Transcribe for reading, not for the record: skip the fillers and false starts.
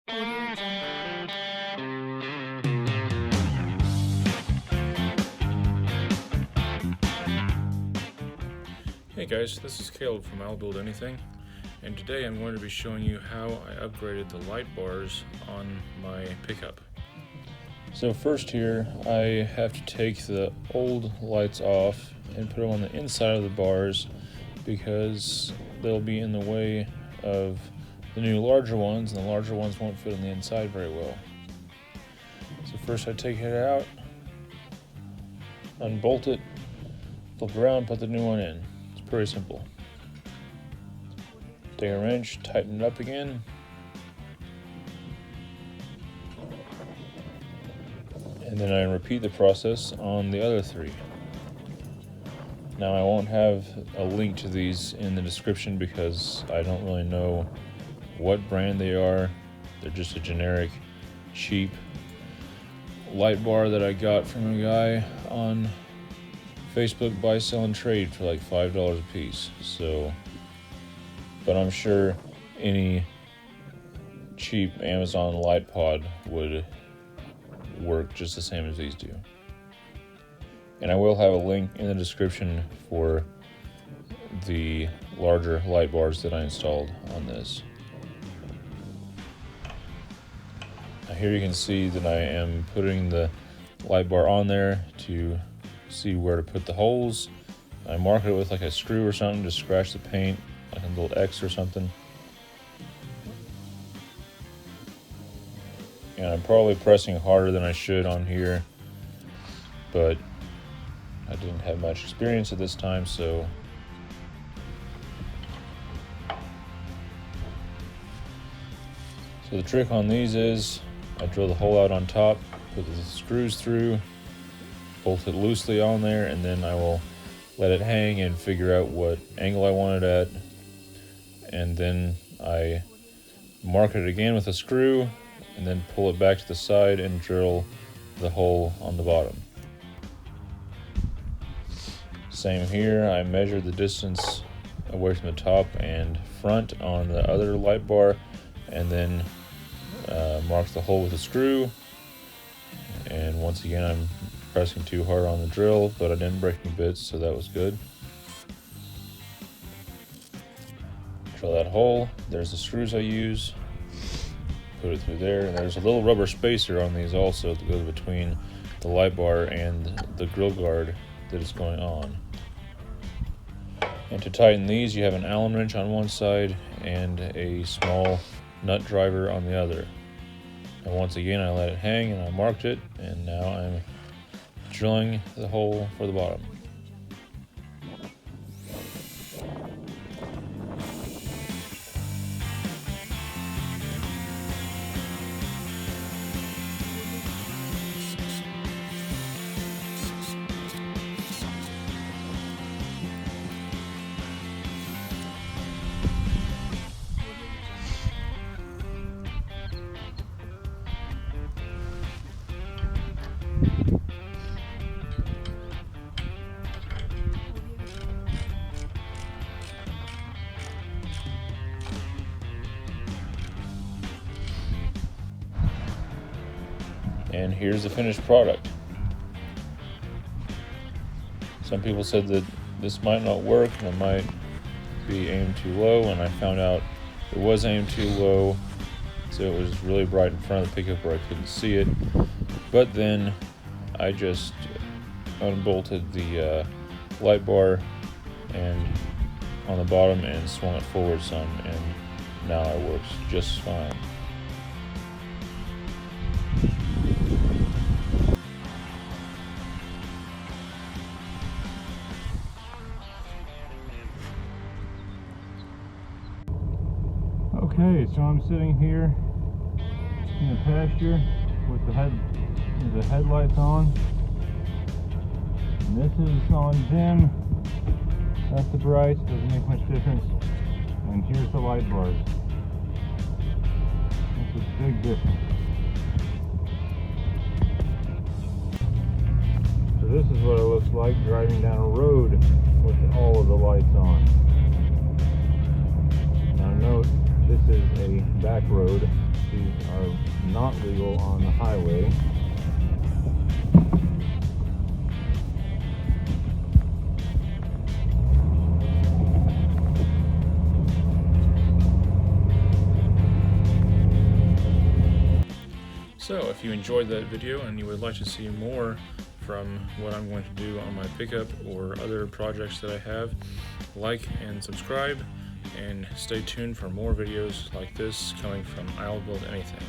Hey guys, this is Caleb from I'll Build Anything, and today I'm going to be showing you how I upgraded the light bars on my pickup. So first here, I have to take the old lights off and put them on the inside of the bars because they'll be in the way of the new larger ones, and the larger ones won't fit on the inside very well. So first I take it out, unbolt it, flip around, put the new one in. Pretty simple. Take a wrench, tighten it up again, and then I repeat the process on the other three. Now I won't have a link to these in the description because I don't really know what brand they are. They're just a generic, cheap light bar that I got from a guy on Facebook buy, sell, and trade for like $5 a piece. So, but I'm sure any cheap Amazon light pod would work just the same as these do. And I will have a link in the description for the larger light bars that I installed on this. Now here you can see that I am putting the light bar on there to see where to put the holes. I mark it with like a screw or something to scratch the paint, like a little X or something. And I'm probably pressing harder than I should on here, but I didn't have much experience at this time, so the trick on these is I drill the hole out on top, put the screws through, bolt it loosely on there, and then I will let it hang and figure out what angle I want it at, and then I mark it again with a screw and then pull it back to the side and drill the hole on the bottom. Same here, I measured the distance away from the top and front on the other light bar, and then marked the hole with a screw. And once again, I'm pressing too hard on the drill, but I didn't break any bits, so that was good. Drill that hole. There's the screws I use. Put it through there, and there's a little rubber spacer on these also that goes between the light bar and the grill guard that is going on. And to tighten these, you have an Allen wrench on one side and a small nut driver on the other. And once again, I let it hang and I marked it, and now I'm drilling the hole for the bottom. And here's the finished product. Some people said that this might not work and it might be aimed too low, and I found out it was aimed too low, so it was really bright in front of the pickup where I couldn't see it. But then I just unbolted the light bar and on the bottom and swung it forward some, and now it works just fine. Okay, so I'm sitting here in the pasture with the headlights on. And this is on dim. That's the bright, doesn't make much difference. And here's the light bars. That's a big difference. So this is what it looks like driving down a road with all of the lights on. Now note, this is a back road. These are not legal on the highway. So if you enjoyed that video and you would like to see more from what I'm going to do on my pickup or other projects that I have, like and subscribe, and stay tuned for more videos like this coming from I'll Build Anything.